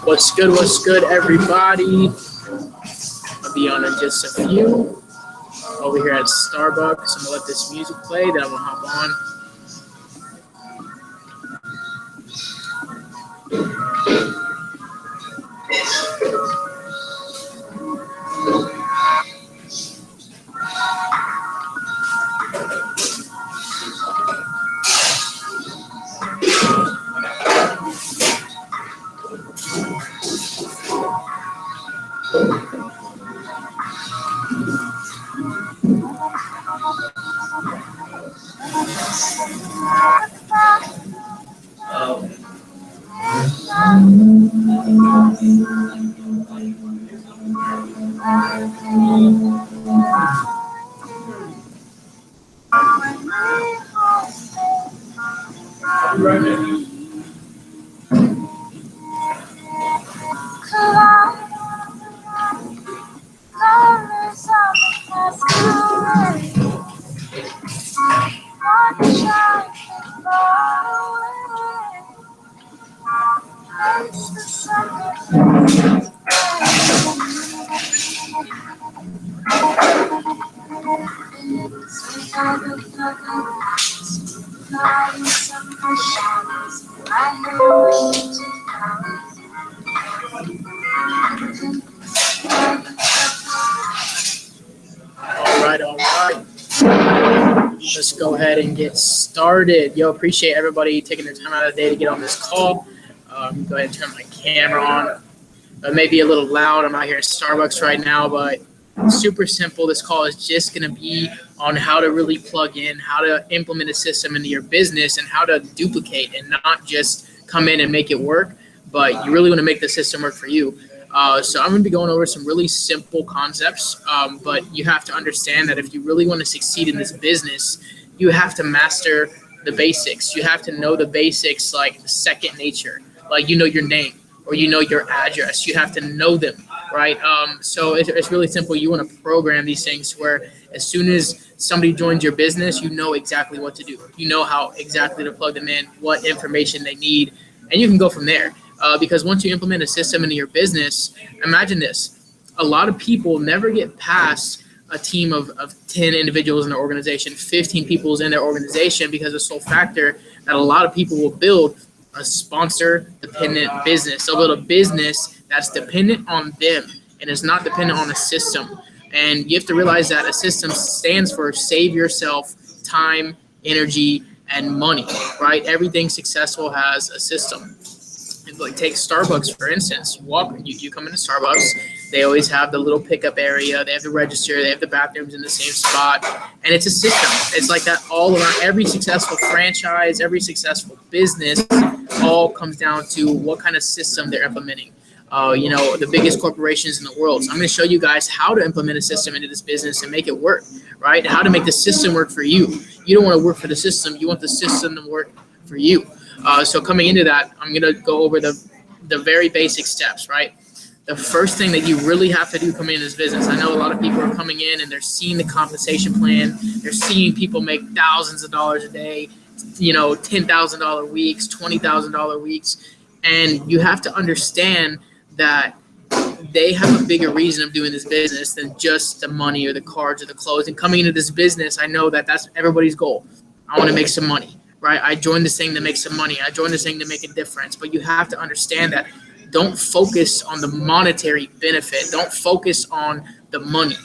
What's good, everybody? I'll be on in just a few. Over here at Starbucks, I'm gonna let this music play, then I'm gonna hop on. All right. Let's go ahead and get started. Yo, appreciate everybody taking their time out of the day to get on this call. Go ahead and turn my camera on. It may be a little loud. I'm out here at Starbucks right now, but super simple. This call is just going to be on how to really plug in, how to implement a system into your business, and how to duplicate and not just come in and make it work, but you really want to make the system work for you. So I'm going to be going over some really simple concepts, but you have to understand that if you really want to succeed in this business, you have to master the basics. You have to know the basics like second nature, like you know your name or you know your address. You have to know them, right? So it's really simple. You want to program these things where as soon as somebody joins your business, you know exactly what to do. You know how exactly to plug them in, what information they need, and you can go from there. Because once you implement a system into your business, imagine this. A lot of people never get past a team of 10 individuals in their organization, 15 people in their organization, because of the sole factor that a lot of people will build a sponsor-dependent business. They'll build a business that's dependent on them and is not dependent on a system. And you have to realize that a system stands for save yourself time, energy, and money, right? Everything successful has a system. Like take Starbucks for instance. You come into Starbucks, they always have the little pickup area, they have the register, they have the bathrooms in the same spot, and it's a system. It's like that all around. Every successful franchise, every successful business, all comes down to what kind of system they're implementing. The biggest corporations in the world. So I'm going to show you guys how to implement a system into this business and make it work, right? How to make the system work for you. You don't want to work for the system. You want the system to work for you. So coming into that, I'm going to go over the very basic steps, right? The first thing that you really have to do coming into this business, I know a lot of people are coming in and they're seeing the compensation plan. They're seeing people make thousands of dollars a day, $10,000 weeks, $20,000 weeks. And you have to understand that they have a bigger reason of doing this business than just the money or the cards or the clothes. And coming into this business, I know that that's everybody's goal. I want to make some money. Right? I joined this thing to make some money. I joined this thing to make a difference. But you have to understand that don't focus on the monetary benefit. Don't focus on the money.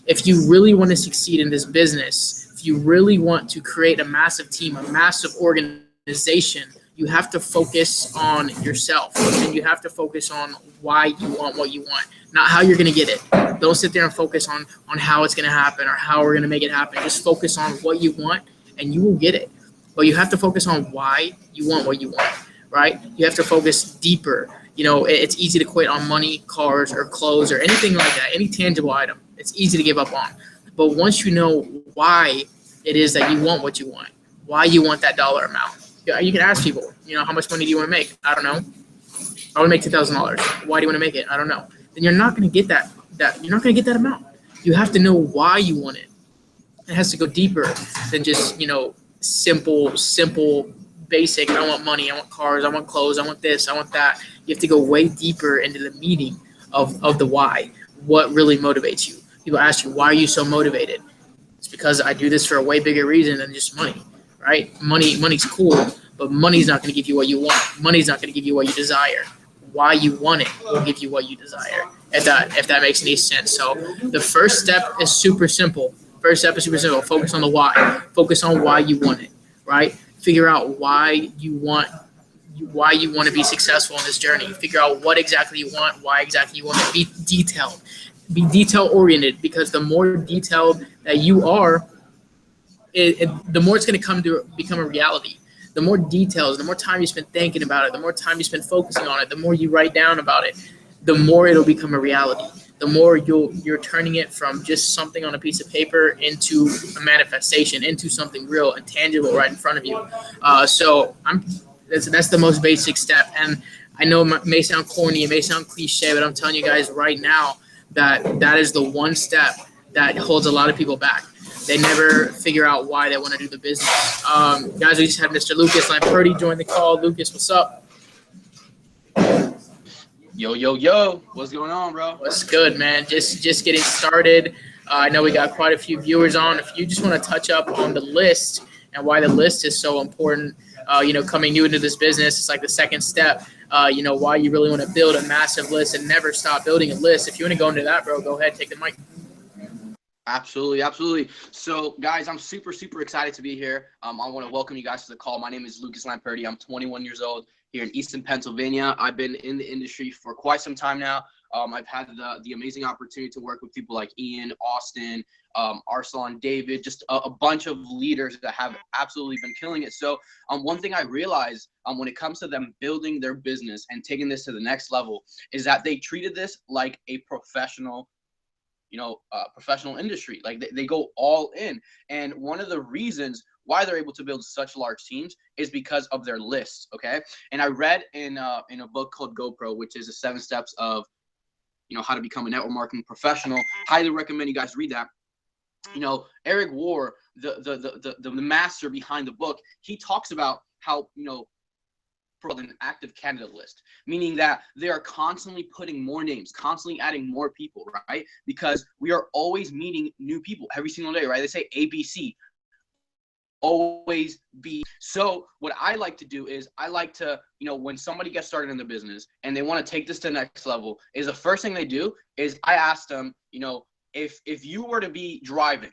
If you really want to succeed in this business, if you really want to create a massive team, a massive organization, you have to focus on yourself. And you have to focus on why you want what you want, not how you're going to get it. Don't sit there and focus on how it's going to happen or how we're going to make it happen. Just focus on what you want and you will get it. But you have to focus on why you want what you want, right? You have to focus deeper. it's easy to quit on money, cars, or clothes, or anything like that, any tangible item. It's easy to give up on. But once you know why it is that you want what you want, why you want that dollar amount, you can ask people, how much money do you want to make? I don't know. I want to make $2,000. Why do you want to make it? I don't know. Then you're not going to get that. You're not going to get that amount. You have to know why you want it. It has to go deeper than just simple, basic. I want money. I want cars. I want clothes. I want this. I want that. You have to go way deeper into the meaning of the why. What really motivates you? People ask you, why are you so motivated? It's because I do this for a way bigger reason than just money, right? Money's cool, but money's not going to give you what you want. Money's not going to give you what you desire. Why you want it will give you what you desire. If that makes any sense. So the first step is super simple. Focus on the why. Focus on why you want it, right? Figure out why you want to be successful in this journey. Figure out what exactly you want, why exactly you want it. Be detailed. Be detail oriented, because the more detailed that you are, the more it's going to come to become a reality. The more details, the more time you spend thinking about it, the more time you spend focusing on it, the more you write down about it, the more it'll become a reality. The more you're turning it from just something on a piece of paper into a manifestation, into something real and tangible right in front of you. So that's the most basic step. And I know it may sound corny, it may sound cliche, but I'm telling you guys right now that is the one step that holds a lot of people back. They never figure out why they want to do the business. Guys, we just had Mr. Lucas Lampertti join the call. Lucas, what's up? Yo, what's going on, bro? What's good, man? Just getting started. I know we got quite a few viewers on. If you just want to touch up on the list and why the list is so important, coming new into this business, it's like the second step. Why you really want to build a massive list and never stop building a list. If you want to go into that, bro, go ahead, take the mic. Absolutely. So, guys, I'm super excited to be here. I want to welcome you guys to the call. My name is Lucas Lampertti. I'm 21 years old here in Easton, Pennsylvania. I've been in the industry for quite some time now. I've had the amazing opportunity to work with people like Ian, Austin, Arsalan, David, just a bunch of leaders that have absolutely been killing it. So one thing I realized when it comes to them building their business and taking this to the next level is that they treated this like a professional industry. Like they go all in. And one of the reasons why they're able to build such large teams is because of their lists. Okay. And I read in a book called GoPro, which is the 7 steps of, how to become a network marketing professional. Highly recommend you guys read that. Eric War, the master behind the book, he talks about how, an active candidate list, meaning that they are constantly putting more names, constantly adding more people, right? Because we are always meeting new people every single day, right? They say ABC, always be. So what I like to do is I like to, when somebody gets started in the business and they want to take this to the next level, is the first thing they do is I ask them, if you were to be driving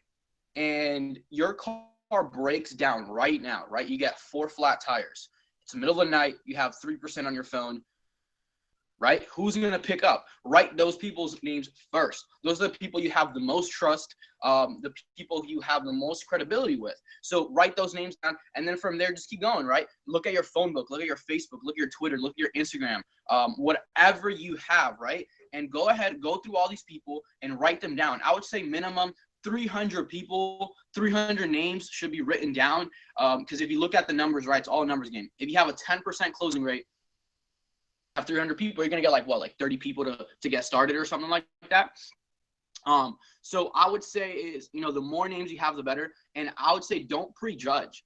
and your car breaks down right now, right? You get 4 flat tires. It's the middle of the night. You have 3% on your phone, right? Who's going to pick up? Write those people's names first. Those are the people you have the most trust, the people you have the most credibility with. So write those names down, and then from there, just keep going, right? Look at your phone book, look at your Facebook, look at your Twitter, look at your Instagram, whatever you have, right? And go ahead, go through all these people and write them down. I would say minimum 300 people, 300 names should be written down. Because if you look at the numbers, right, it's all a numbers game. If you have a 10% closing rate, have 300 people, you're going to get like 30 people to get started or something like that. So I would say is, the more names you have, the better. And I would say don't prejudge.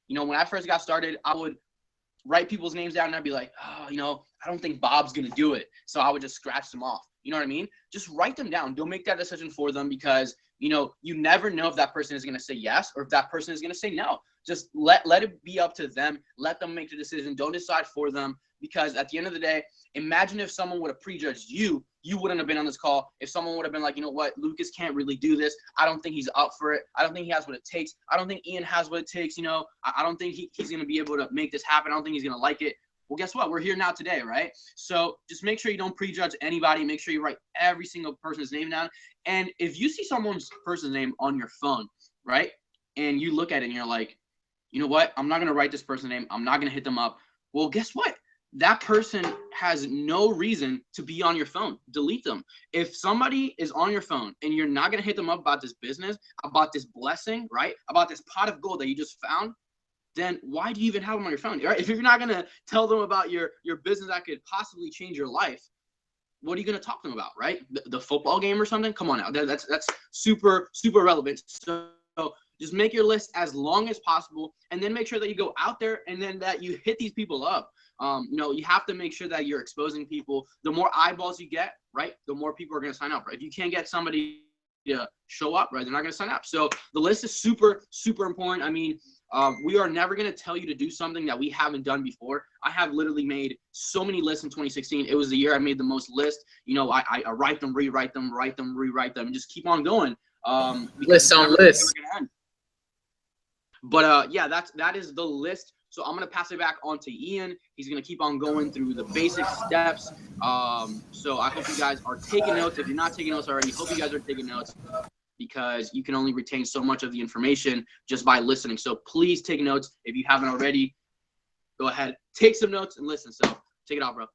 When I first got started, I would write people's names down and I'd be like, I don't think Bob's going to do it. So I would just scratch them off. You know what I mean? Just write them down. Don't make that decision for them because, you never know if that person is going to say yes or if that person is going to say no. Just let it be up to them. Let them make the decision. Don't decide for them because at the end of the day, imagine if someone would have prejudged you, you wouldn't have been on this call. If someone would have been like, you know what, Lucas can't really do this. I don't think he's up for it. I don't think he has what it takes. I don't think Ian has what it takes. I don't think he's going to be able to make this happen. I don't think he's going to like it. Well, guess what? We're here now today, right? So just make sure you don't prejudge anybody. Make sure you write every single person's name down. And if you see someone's person's name on your phone, right, and you look at it and you're like, you know what? I'm not going to write this person's name. I'm not going to hit them up. Well, guess what? that person has no reason to be on your phone. Delete them. If somebody is on your phone and you're not going to hit them up about this business, about this blessing, right? About this pot of gold that you just found, then why do you even have them on your phone, right? If you're not going to tell them about your business that could possibly change your life, what are you going to talk to them about, right? The football game or something? Come on now. That's super, super relevant. So just make your list as long as possible, and then make sure that you go out there and then that you hit these people up. You have to make sure that you're exposing people. The more eyeballs you get, right, the more people are going to sign up, right? If you can't get somebody to show up, right, they're not going to sign up. So the list is super, super important. I mean, we are never going to tell you to do something that we haven't done before. I have literally made so many lists in 2016. It was the year I made the most lists. I write them, rewrite them, write them, rewrite them, and just keep on going. List on list. But yeah, that is the list. So I'm gonna pass it back on to Ian. He's gonna keep on going through the basic steps. So I hope you guys are taking notes. If you're not taking notes already, hope you guys are taking notes, because you can only retain so much of the information just by listening. So please take notes. If you haven't already, go ahead, take some notes and listen. So take it off, bro.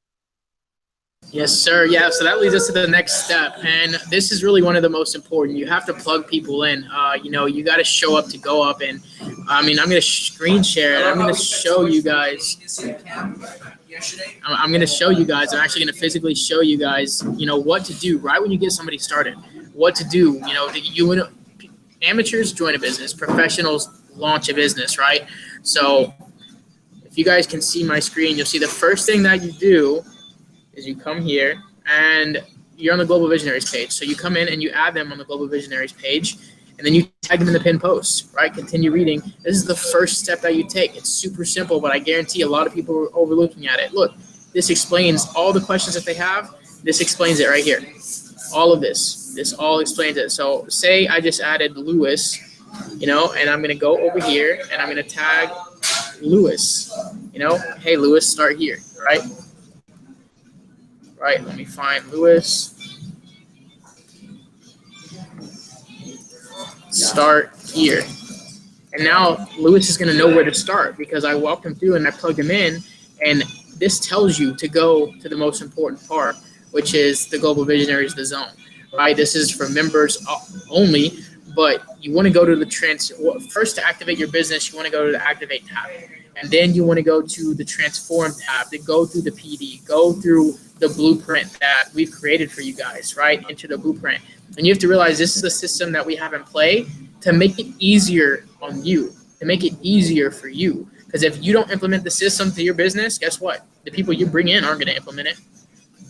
Yes, sir. Yeah, so that leads us to the next step, and this is really one of the most important. You have to plug people in. You got to show up to go up, and I mean, I'm going to screen share it. I'm going to show you guys. I'm going to show you guys. I'm actually going to physically show you guys, what to do right when you get somebody started. What to do. Amateurs join a business, professionals launch a business, right? So if you guys can see my screen, you'll see the first thing that you do is you come here and you're on the Global Visionaries page. So you come in and you add them on the Global Visionaries page, and then you tag them in the pinned post, right? Continue reading. This is the first step that you take. It's super simple, but I guarantee a lot of people are overlooking at it. Look, this explains all the questions that they have. This explains it right here. All of this. This all explains it. So say I just added Lewis, and I'm going to go over here and I'm going to tag Lewis. Hey, Lewis, start here, right? Right, let me find Lewis. Start here. And now Lewis is going to know where to start because I walked him through and I plugged him in. And this tells you to go to the most important part, which is the Global Visionaries, the zone. Right, this is for members only, but you want to go to the first to activate your business, you want to go to the Activate tab. And then you want to go to the Transform tab to go through the PD, go through the blueprint that we've created for you guys, right, into the blueprint. And you have to realize this is the system that we have in play to make it easier on you, to make it easier for you. Because if you don't implement the system to your business, guess what? The people you bring in aren't going to implement it.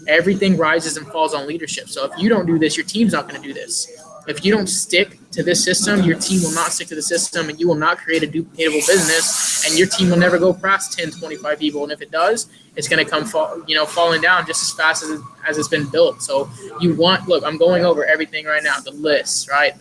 Everything rises and falls on leadership. So if you don't do this, your team's not going to do this. If you don't stick to this system, your team will not stick to the system, and you will not create a duplicatable business, and your team will never go past 10, 25 people. And if it does, it's going to come falling down just as fast as it's been built. So look, I'm going over everything right now, the list, right?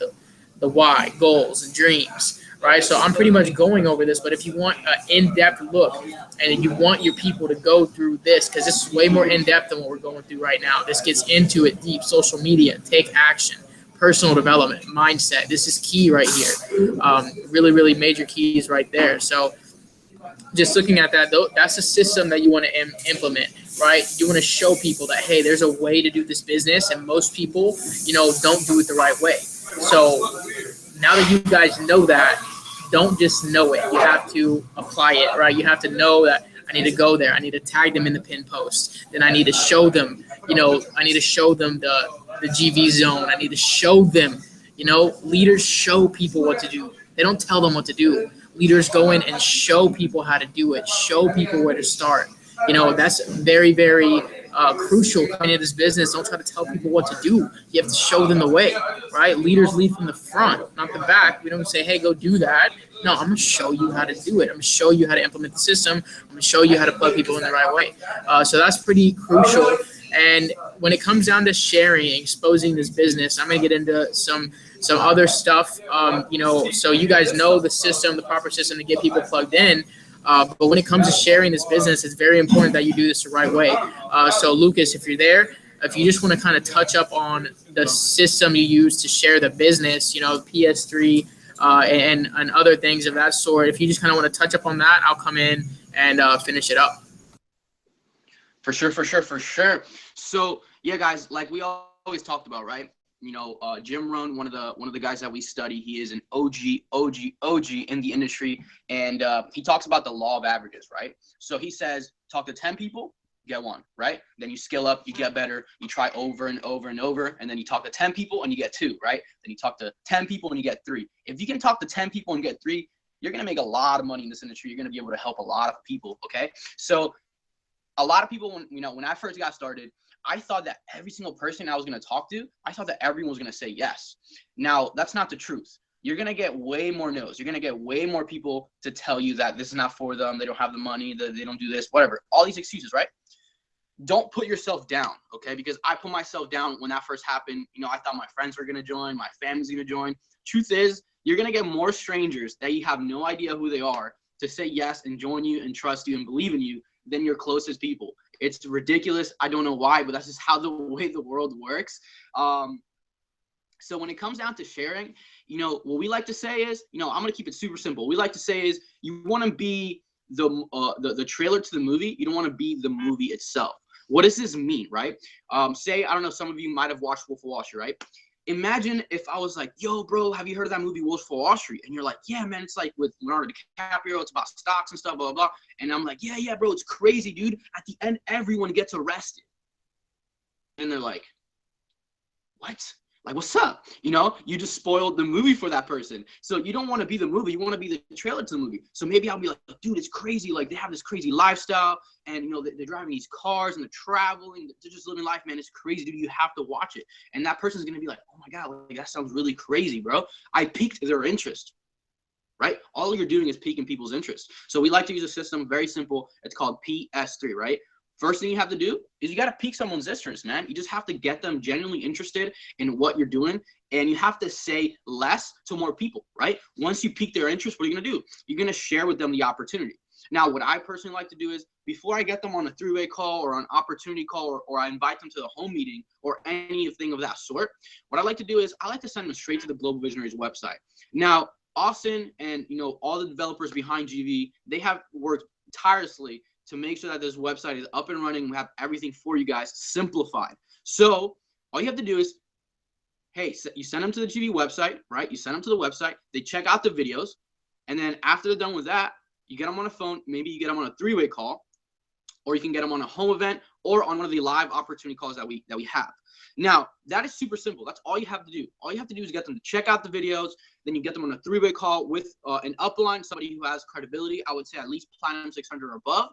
The why, goals, and dreams, right? So I'm pretty much going over this, but if you want an in-depth look and you want your people to go through this, because this is way more in-depth than what we're going through right now. This gets into it deep, social media, take action. Personal development, mindset. This is key right here. Really, really major keys right there. So just looking at that, that's a system that you want to implement, right? You want to show people that, hey, there's a way to do this business, and most people, don't do it the right way. So now that you guys know that, don't just know it. You have to apply it, right? You have to know that I need to go there. I need to tag them in the pin post. Then I need to show them, I need to show them the GV zone. I need to show them, leaders show people what to do. They don't tell them what to do. Leaders go in and show people how to do it, show people where to start. That's very, very crucial coming into this business. Don't try to tell people what to do. You have to show them the way, right? Leaders lead from the front, not the back. We don't say, hey, go do that. No, I'm going to show you how to do it. I'm going to show you how to implement the system. I'm going to show you how to plug people in the right way. So that's pretty crucial. And when it comes down to sharing, exposing this business, I'm going to get into some other stuff, so you guys know the system, the proper system to get people plugged in. But when it comes to sharing this business, it's very important that you do this the right way. So Lucas, if you're there, if you just want to kind of touch up on the system you use to share the business, PS3 and other things of that sort, if you just kind of want to touch up on that, I'll come in and finish it up. For sure. So yeah, guys, like we always talked about, right? Jim Rohn, one of the guys that we study, he is an OG in the industry, and he talks about the law of averages, right? So he says, talk to 10 people, get one, right? Then you scale up, you get better, you try over and over and over, and then you talk to 10 people and you get two, right? Then you talk to 10 people and you get three. If you can talk to 10 people and get three, you're gonna make a lot of money in this industry. You're gonna be able to help a lot of people. Okay, so a lot of people, when I first got started, I thought that every single person I was going to talk to, I thought that everyone was going to say yes. Now, that's not the truth. You're going to get way more no's. You're going to get way more people to tell you that this is not for them. They don't have the money. They don't do this, whatever. All these excuses, right? Don't put yourself down, okay? Because I put myself down when that first happened. I thought my friends were going to join. My family's going to join. Truth is, you're going to get more strangers that you have no idea who they are to say yes and join you and trust you and believe in you than your closest people. It's ridiculous. I don't know why, but that's just how the way the world works. So when it comes down to sharing, what we like to say is, I'm going to keep it super simple. We like to say is you want to be the trailer to the movie. You don't want to be the movie itself. What does this mean, right? Say, I don't know, some of you might have watched Wolf of Wall Street, right? Imagine if I was like, yo, bro, have you heard of that movie Wolf of Wall Street? And you're like, yeah, man, it's like with Leonardo DiCaprio. It's about stocks and stuff, blah, blah, blah. And I'm like, yeah, bro, it's crazy, dude. At the end, everyone gets arrested. And they're like, what? Like, what's up? You just spoiled the movie for that person. So you don't want to be the movie. You want to be the trailer to the movie. So maybe I'll be like, dude, it's crazy. Like, they have this crazy lifestyle. And, they're driving these cars and they're traveling. They're just living life, man. It's crazy, dude. You have to watch it. And that person's going to be like, oh, my God, like, that sounds really crazy, bro. I piqued their interest, right? All you're doing is piquing people's interest. So we like to use a system, very simple. It's called PS3, right? First thing you have to do is you got to pique someone's interest, man. You just have to get them genuinely interested in what you're doing. And you have to say less to more people, right? Once you pique their interest, what are you going to do? You're going to share with them the opportunity. Now, what I personally like to do is before I get them on a three-way call or an opportunity call or I invite them to the home meeting or anything of that sort, what I like to do is I like to send them straight to the Global Visionaries website. Now, Austin and, all the developers behind GV, they have worked tirelessly to make sure that this website is up and running. We have everything for you guys simplified. So all you have to do is, hey, you send them to the GV website, right? You send them to the website. They check out the videos. And then after they're done with that, you get them on a phone. Maybe you get them on a three-way call, or you can get them on a home event or on one of the live opportunity calls that we have. Now, that is super simple. That's all you have to do. All you have to do is get them to check out the videos. Then you get them on a three-way call with an upline, somebody who has credibility. I would say at least Platinum 600 or above.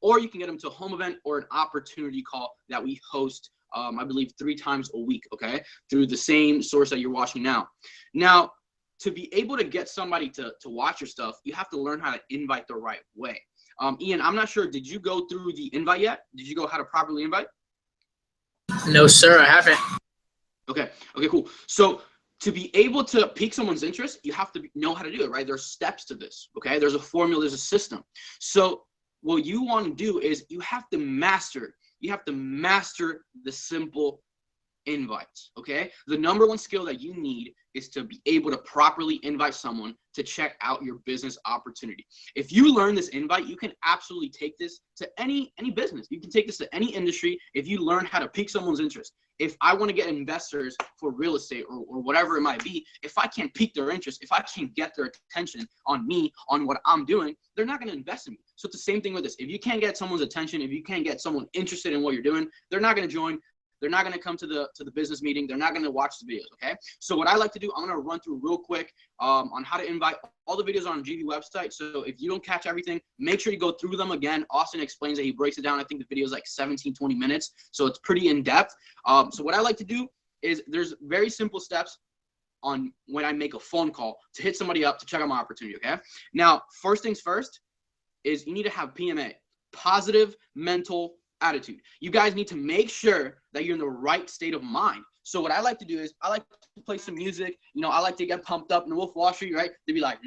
Or you can get them to a home event or an opportunity call that we host, I believe, 3 times a week, okay, through the same source that you're watching now. Now, to be able to get somebody to watch your stuff, you have to learn how to invite the right way. Ian, I'm not sure, did you go through the invite yet? Did you go how to properly invite? No, sir, I haven't. Okay, cool. So to be able to pique someone's interest, you have to know how to do it, right? There's steps to this, okay? There's a formula, there's a system. So what you want to do is you have to master the simple invites, okay? The number one skill that you need is to be able to properly invite someone to check out your business opportunity. If you learn this invite, you can absolutely take this to any business. You can take this to any industry if you learn how to pique someone's interest. If I want to get investors for real estate or whatever it might be, if I can't pique their interest, if I can't get their attention on me, on what I'm doing, they're not going to invest in me. So it's the same thing with this. If you can't get someone's attention, if you can't get someone interested in what you're doing, they're not going to join. They're not going to come to the business meeting. They're not going to watch the videos, okay? So what I like to do, I'm going to run through real quick on how to invite. All the videos are on GV website. So if you don't catch everything, make sure you go through them again. Austin explains it. He breaks it down. I think the video is like 17, 20 minutes. So it's pretty in-depth. So what I like to do is there's very simple steps on when I make a phone call to hit somebody up to check out my opportunity, okay? Now, first things first is you need to have PMA, positive mental attitude. You guys need to make sure that you're in the right state of mind. So what I like to do is I like to play some music. I like to get pumped up in the Wolf of Wall Street, right? They'd be like,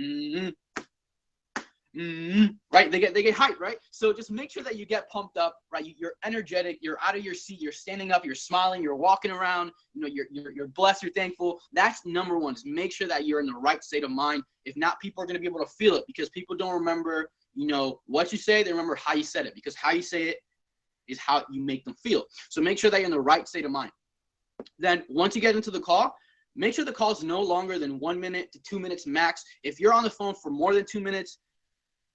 right? They get hyped, right? So just make sure that you get pumped up, right? You're energetic. You're out of your seat. You're standing up. You're smiling. You're walking around. You're blessed. You're thankful. That's number one. Just make sure that you're in the right state of mind. If not, people are going to be able to feel it because people don't remember, what you say. They remember how you said it because how you say it is how you make them feel. So make sure that you're in the right state of mind. Then once you get into the call, make sure the call is no longer than 1 minute to 2 minutes max. If you're on the phone for more than 2 minutes,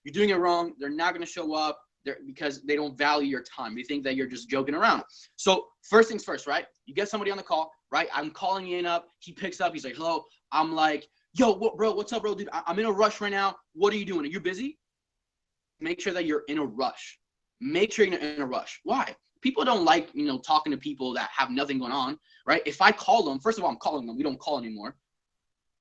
you're doing it wrong. They're not going to show up because they don't value your time. They think that you're just joking around. So first things first, right? You get somebody on the call, right? I'm calling Ian up. He picks up. He's like, hello. I'm like, yo, bro, what's up, bro? Dude, I'm in a rush right now. What are you doing? Are you busy? Make sure that you're in a rush. Make sure you're in a rush. Why? People don't like, talking to people that have nothing going on, right? If I call them, first of all, I'm calling them. We don't call anymore,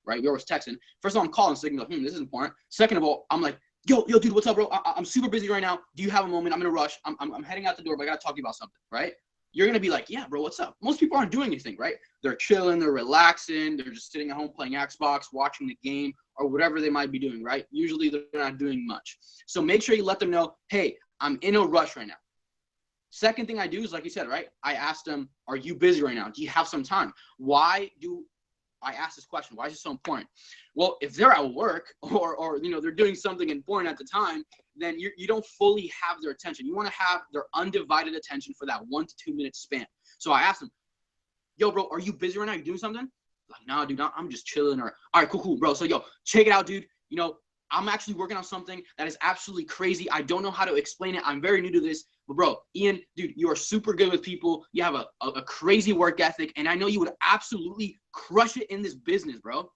right? We're always texting. First of all, I'm calling so they can go, this is important. Second of all, I'm like, yo, dude, what's up, bro? I'm super busy right now. Do you have a moment? I'm in a rush. I'm heading out the door, but I got to talk to you about something, right? You're going to be like, yeah, bro, what's up? Most people aren't doing anything, right? They're chilling, they're relaxing, they're just sitting at home playing Xbox, watching the game, or whatever they might be doing, right? Usually they're not doing much. So make sure you let them know, hey, I'm in a rush right now. Second thing I do is, like you said, right? I ask them, are you busy right now? Do you have some time? Why do I ask this question? Why is it so important? Well, if they're at work or they're doing something important at the time, then you don't fully have their attention. You want to have their undivided attention for that 1 to 2 minute span. So I ask them, yo, bro, are you busy right now? You doing something? Like, nah, dude, I'm just chilling. Or, all right, cool, bro. So, yo, check it out, dude. I'm actually working on something that is absolutely crazy. I don't know how to explain it. I'm very new to this. But, bro, Ian, dude, you are super good with people. You have a crazy work ethic. And I know you would absolutely crush it in this business, bro.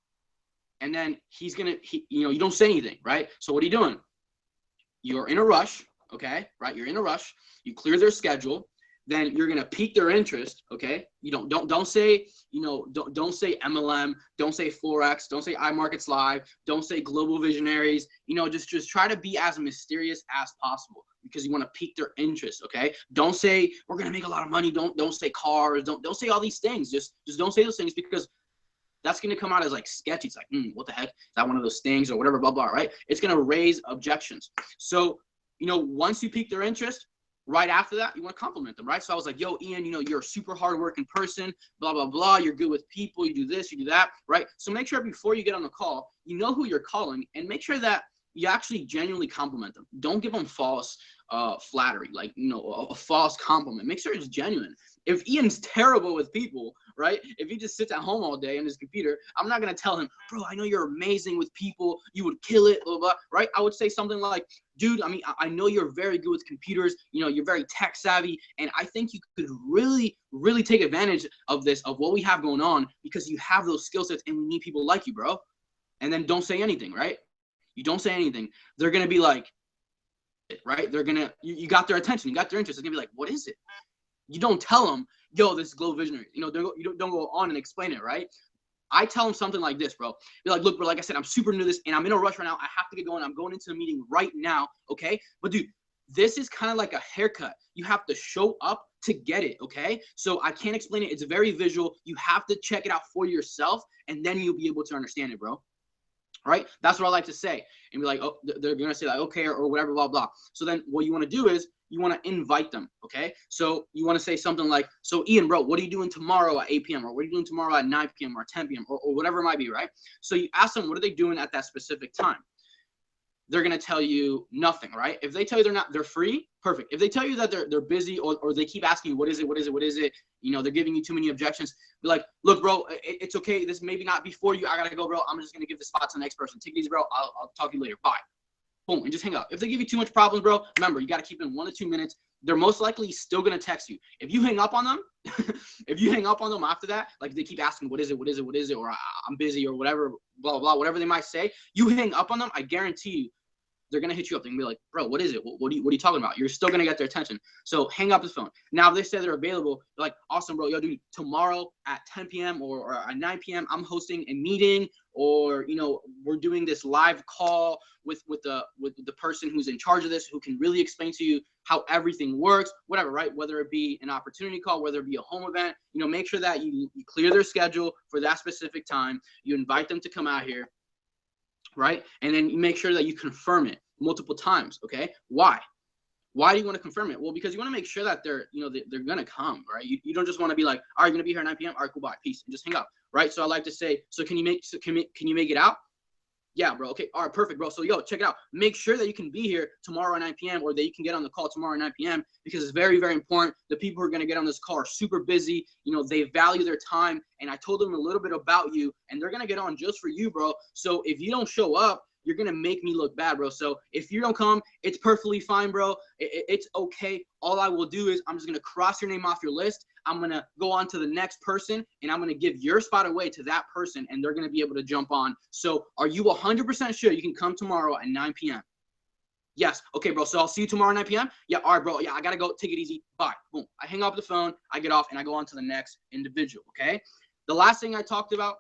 And then he's going to, you don't say anything, right? So what are you doing? You're in a rush, okay, right? You're in a rush. You clear their schedule. Then you're gonna pique their interest, okay? Don't say, don't say MLM, don't say Forex, don't say iMarkets Live, don't say Global Visionaries. Just try to be as mysterious as possible because you want to pique their interest, okay? Don't say we're gonna make a lot of money. Don't say cars. Don't say all these things. Just don't say those things because that's gonna come out as like sketchy. It's like, what the heck? Is that one of those things or whatever? Blah blah, right? It's gonna raise objections. So once you pique their interest. Right after that, you want to compliment them, right? So I was like, yo, Ian, you're a super hardworking person, blah, blah, blah. You're good with people. You do this, you do that, right? So make sure before you get on the call, you know who you're calling and make sure that you actually genuinely compliment them. Don't give them false flattery, like, a false compliment. Make sure it's genuine. If Ian's terrible with people, right? If he just sits at home all day on his computer, I'm not going to tell him, bro, I know you're amazing with people. You would kill it, blah, blah, right? I would say something like, dude, I know you're very good with computers. You're very tech savvy. And I think you could really, really take advantage of this, of what we have going on because you have those skill sets and we need people like you, bro. And then don't say anything, right? You don't say anything. They're going to be like, right? They're going to, you got their attention. You got their interest. They're going to be like, what is it? You don't tell them, yo, this is Global Visionary. You don't go on and explain it, right? I tell them something like this, bro. Be like, look, bro, like I said, I'm super new to this and I'm in a rush right now. I have to get going. I'm going into a meeting right now, okay? But, dude, this is kind of like a haircut. You have to show up to get it, okay? So I can't explain it. It's very visual. You have to check it out for yourself, and then you'll be able to understand it, bro. Right? That's what I like to say. And be like, oh, they're going to say like, okay, or whatever, blah, blah. So then what you want to do is you want to invite them, okay? So you want to say something like, so Ian, bro, what are you doing tomorrow at 8 p.m. or what are you doing tomorrow at 9 p.m. or 10 p.m. or whatever it might be, right? So you ask them, what are they doing at that specific time? They're going to tell you nothing, right? If they tell you they're free, perfect. If they tell you that they're busy or they keep asking you, what is it? They're giving you too many objections. Be like, look, bro, it's okay. This maybe not be for you. I got to go, bro. I'm just going to give the spot to the next person. Take it easy, bro. I'll talk to you later. Bye. Boom, and just hang up. If they give you too much problems, bro, remember, you got to keep in 1 to 2 minutes. They're most likely still going to text you. If you hang up on them, after that, like they keep asking, what is it, or I'm busy or whatever, blah, blah, whatever they might say, you hang up on them, I guarantee you, they're going to hit you up. They're going to be like, bro, what is it? What are you talking about? You're still going to get their attention. So hang up the phone. Now, if they say they're available, they're like, awesome, bro. Yo, dude, tomorrow at 10 p.m. or at 9 p.m., I'm hosting a meeting or, we're doing this live call with the person who's in charge of this, who can really explain to you how everything works, whatever, right? Whether it be an opportunity call, whether it be a home event, make sure that you clear their schedule for that specific time. You invite them to come out here. Right? And then you make sure that you confirm it multiple times. Okay. Why do you want to confirm it? Well, because you want to make sure that they're going to come, right? You don't just want to be like, all right, you're going to be here at 9 p.m. All right, cool, bye, peace, and just hang up. Right. So I like to say, so can you make it out? Yeah, bro. Okay. All right. Perfect, bro. So, yo, check it out. Make sure that you can be here tomorrow at 9 p.m. or that you can get on the call tomorrow at 9 p.m. because it's very, very important. The people who are going to get on this call are super busy. You know, they value their time. And I told them a little bit about you, and they're going to get on just for you, bro. So if you don't show up, you're going to make me look bad, bro. So if you don't come, it's perfectly fine, bro. It's okay. All I will do is I'm just going to cross your name off your list. I'm going to go on to the next person, and I'm going to give your spot away to that person, and they're going to be able to jump on. So are you 100% sure you can come tomorrow at 9 p.m.? Yes. Okay, bro. So I'll see you tomorrow at 9 p.m. Yeah. All right, bro. Yeah, I got to go. Take it easy. Bye. Boom. I hang up the phone. I get off, and I go on to the next individual, okay? The last thing I talked about,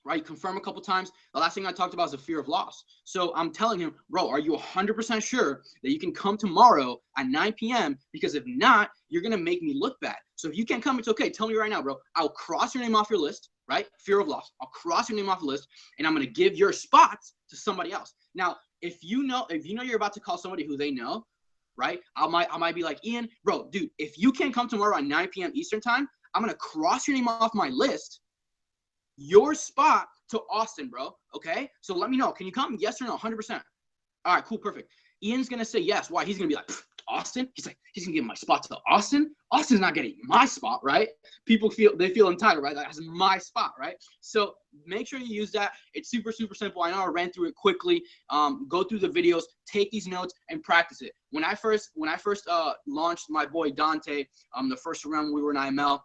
right, confirm a couple times. The last thing I talked about is the fear of loss. So I'm telling him, bro, are you 100% sure that you can come tomorrow at 9 p.m.? Because if not, you're going to make me look bad. So if you can't come, it's okay. Tell me right now, bro. I'll cross your name off your list, right? Fear of loss. I'll cross your name off the list, and I'm going to give your spots to somebody else. Now, if you know you're about to call somebody who they know, right? I might be like, Ian, bro, dude, if you can't come tomorrow at 9 p.m. Eastern time, I'm going to cross your name off my list, your spot to Austin, bro. Okay? So let me know. Can you come? Yes or no? 100%. All right, cool, perfect. Ian's going to say yes. Why? He's going to be like, Austin? He's like, he's going to give my spot to Austin? Austin's not getting my spot, right? People feel entitled, right? That's my spot, right? So make sure you use that. It's super, super simple. I know I ran through it quickly. Go through the videos, take these notes, and practice it. When I first launched my boy Dante, the first round we were in IML,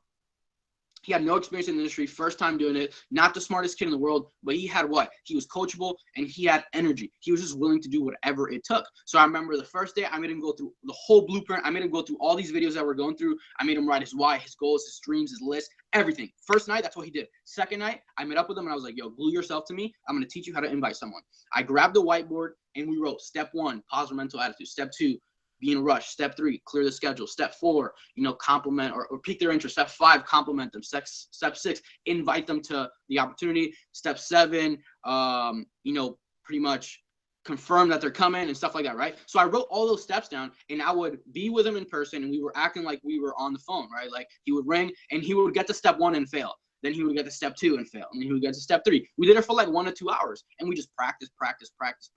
he had no experience in the industry, first time doing it, not the smartest kid in the world, but he had what? He was coachable and he had energy. He was just willing to do whatever it took. So I remember the first day I made him go through the whole blueprint. I made him go through all these videos that we're going through. I made him write his why, his goals, his dreams, his list, everything. First night, that's what he did. Second night, I met up with him and I was like, yo, glue yourself to me. I'm going to teach you how to invite someone. I grabbed the whiteboard and we wrote step 1, positive mental attitude. Step 2, be in a rush. Step 3, clear the schedule. Step 4, compliment or pique their interest. Step 5, compliment them. Step 6, invite them to the opportunity. Step 7, pretty much confirm that they're coming and stuff like that, right? So I wrote all those steps down and I would be with him in person and we were acting like we were on the phone, right? Like he would ring and he would get to step 1 and fail. Then he would get to step 2 and fail. And then he would get to step 3. We did it for like 1 to 2 hours. And we just practice, right? Because practice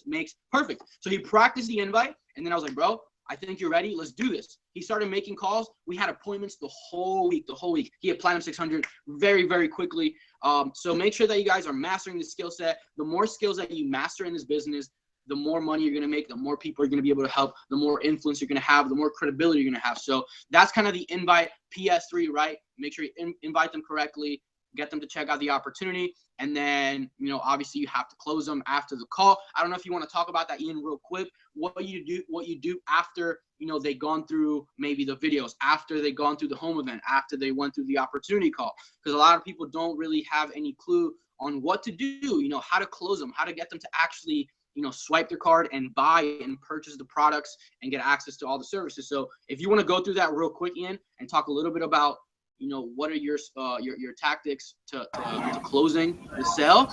makes perfect. So he practiced the invite. And then I was like, bro, I think you're ready. Let's do this. He started making calls. We had appointments the whole week. He had Platinum 600 very, very quickly. So make sure that you guys are mastering the skill set. The more skills that you master in this business, the more money you're going to make, the more people are going to be able to help, the more influence you're going to have, the more credibility you're going to have. So that's kind of the invite PS3, right? Make sure you invite them correctly, get them to check out the opportunity. And then, obviously you have to close them after the call. I don't know if you want to talk about that, Ian, real quick, what you do after, they've gone through maybe the videos, after they've gone through the home event, after they went through the opportunity call, because a lot of people don't really have any clue on what to do, how to close them, how to get them to actually swipe their card and buy and purchase the products and get access to all the services. So if you want to go through that real quick, Ian, and talk a little bit about, what are your tactics to closing the sale,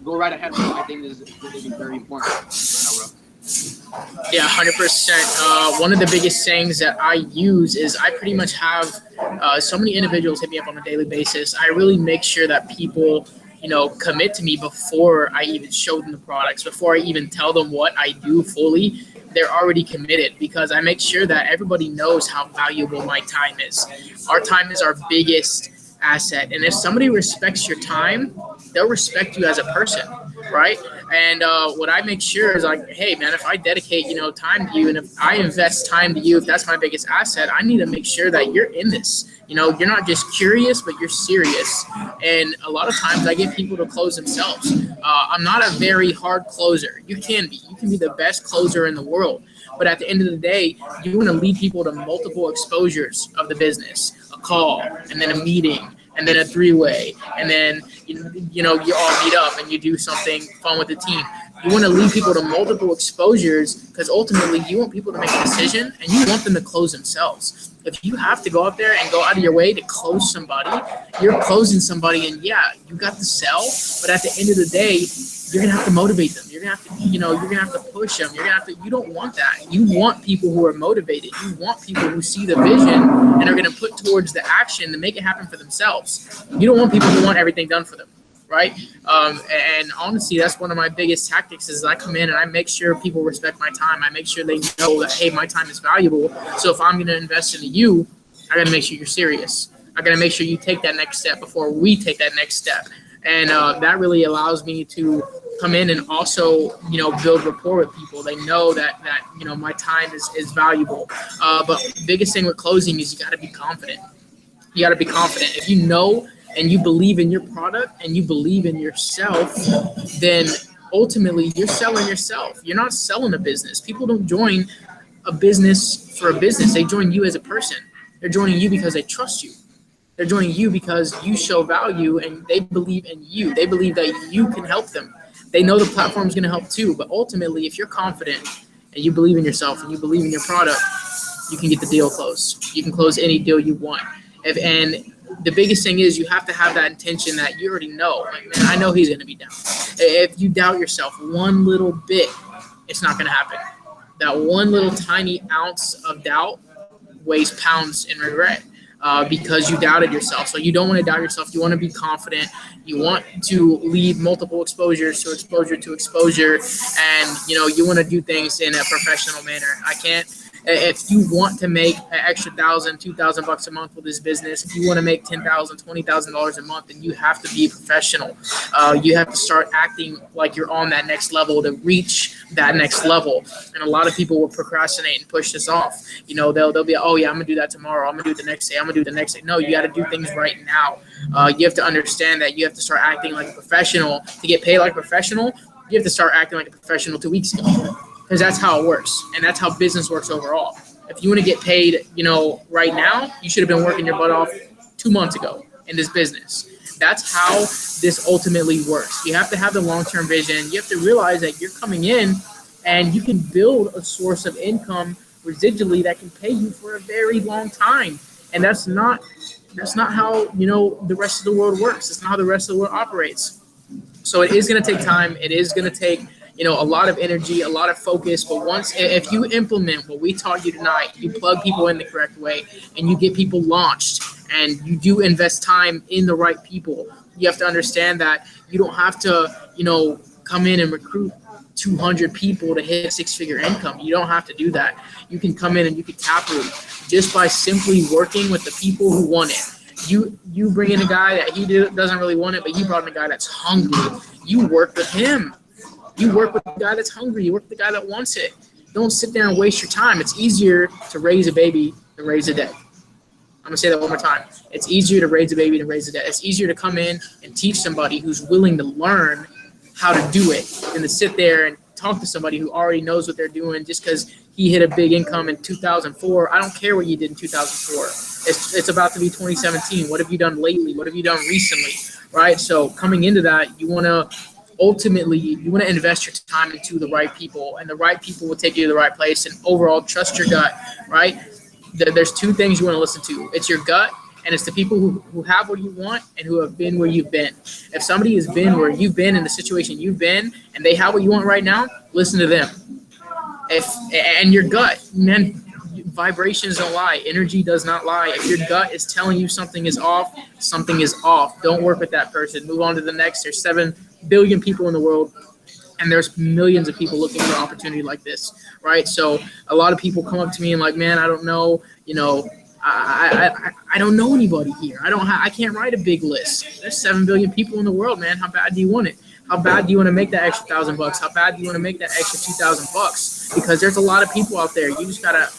go right ahead. I think this is very important. Yeah, 100%. One of the biggest things that I use is I pretty much have so many individuals hit me up on a daily basis. I really make sure that people commit to me before I even show them the products, before I even tell them what I do fully. They're already committed because I make sure that everybody knows how valuable my time is. Our time is our biggest asset. And if somebody respects your time, they'll respect you as a person, right? And what I make sure is like, hey, man, if I dedicate, time to you and if I invest time to you, if that's my biggest asset, I need to make sure that you're in this. You're not just curious, but you're serious. And a lot of times I get people to close themselves. I'm not a very hard closer. You can be the best closer in the world. But at the end of the day, you want to lead people to multiple exposures of the business, a call, and then a meeting, and then a 3-way, and then you all meet up and you do something fun with the team. You want to lead people to multiple exposures because ultimately you want people to make a decision and you want them to close themselves. If you have to go out there and go out of your way to close somebody, you're closing somebody, and yeah, you got the sell, but at the end of the day, you're gonna have to motivate them. You're gonna have to, you're gonna have to push them. You don't want that. You want people who are motivated. You want people who see the vision and are gonna put towards the action to make it happen for themselves. You don't want people who want everything done for them, right? And honestly, that's one of my biggest tactics is I come in and I make sure people respect my time. I make sure they know that, hey, my time is valuable. So if I'm going to invest into you, I got to make sure you're serious. I got to make sure you take that next step before we take that next step. And that really allows me to come in and also, build rapport with people. They know that my time is valuable. But the biggest thing with closing is you got to be confident. You got to be confident. If you know and you believe in your product and you believe in yourself, then ultimately you're selling yourself. You're not selling a business. People don't join a business for a business. They join you as a person. They're joining you because they trust you. They're joining you because you show value and they believe in you. They believe that you can help them. They know the platform is going to help too. But ultimately, if you're confident and you believe in yourself and you believe in your product, you can get the deal closed. You can close any deal you want. And the biggest thing is you have to have that intention that you already know. Like, man, I know he's going to be down. If you doubt yourself one little bit, it's not going to happen. That one little tiny ounce of doubt weighs pounds in regret. Because you doubted yourself. So you don't want to doubt yourself. You want to be confident. You want to lead multiple exposures to exposure to exposure. And, you want to do things in a professional manner. If you want to make an extra $1,000, $2,000 a month with this business, if you want to make $10,000, $20,000 a month, then you have to be professional. You have to start acting like you're on that next level to reach that next level. And a lot of people will procrastinate and push this off. They'll be, oh yeah, I'm gonna do that tomorrow. I'm gonna do it the next day. I'm gonna do it the next day. No, you got to do things right now. You have to understand that you have to start acting like a professional to get paid like a professional. You have to start acting like a professional 2 weeks ago. Because that's how it works, and that's how business works overall. If you want to get paid, right now, you should have been working your butt off 2 months ago in this business. That's how this ultimately works. You have to have the long-term vision. You have to realize that you're coming in, and you can build a source of income residually that can pay you for a very long time. And that's not how the rest of the world works. It's not how the rest of the world operates. So it is going to take time. It is going to take a lot of energy, a lot of focus. But if you implement what we taught you tonight, you plug people in the correct way and you get people launched and you do invest time in the right people, you have to understand that you don't have to, come in and recruit 200 people to hit a six-figure income. You don't have to do that. You can come in and you can taproot just by simply working with the people who want it. You bring in a guy that doesn't really want it, but you brought in a guy that's hungry. You work with him. You work with the guy that's hungry. You work with the guy that wants it. Don't sit there and waste your time. It's easier to raise a baby than raise a debt. I'm going to say that one more time. It's easier to raise a baby than raise a debt. It's easier to come in and teach somebody who's willing to learn how to do it than to sit there and talk to somebody who already knows what they're doing just because he hit a big income in 2004. I don't care what you did in 2004. It's about to be 2017. What have you done lately? What have you done recently? Right? So coming into that, you want to invest your time into the right people, and the right people will take you to the right place. And overall, trust your gut, right? There's two things you want to listen to. It's your gut, and it's the people who have what you want and who have been where you've been. If somebody has been where you've been in the situation you've been, and they have what you want right now, listen to them. And your gut, man, vibrations don't lie. Energy does not lie. If your gut is telling you something is off, something is off. Don't work with that person. Move on to the next. There's 7 billion people in the world, and there's millions of people looking for an opportunity like this, right? So a lot of people come up to me and like, man, I don't know, I don't know anybody here. I can't write a big list. There's 7 billion people in the world, man. How bad do you want it? How bad do you want to make that extra $1,000? How bad do you want to make that extra $2,000? Because there's a lot of people out there. You just gotta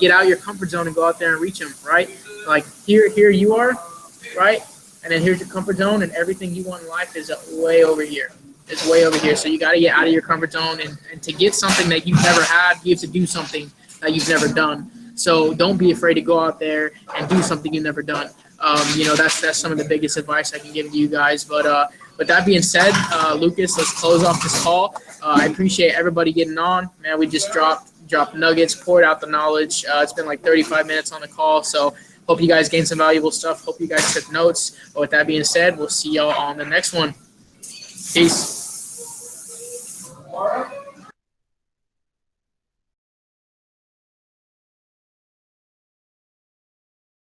get out of your comfort zone and go out there and reach them, right? Like here you are, right? And then here's your comfort zone, and everything you want in life is way over here. It's way over here. So you got to get out of your comfort zone, and to get something that you've never had, you have to do something that you've never done. So don't be afraid to go out there and do something you've never done. That's some of the biggest advice I can give to you guys. But that being said, Lucas, let's close off this call. I appreciate everybody getting on. Man, we just dropped nuggets, poured out the knowledge. It's been like 35 minutes on the call, so hope you guys gained some valuable stuff. Hope you guys took notes. But with that being said, we'll see y'all on the next one. Peace.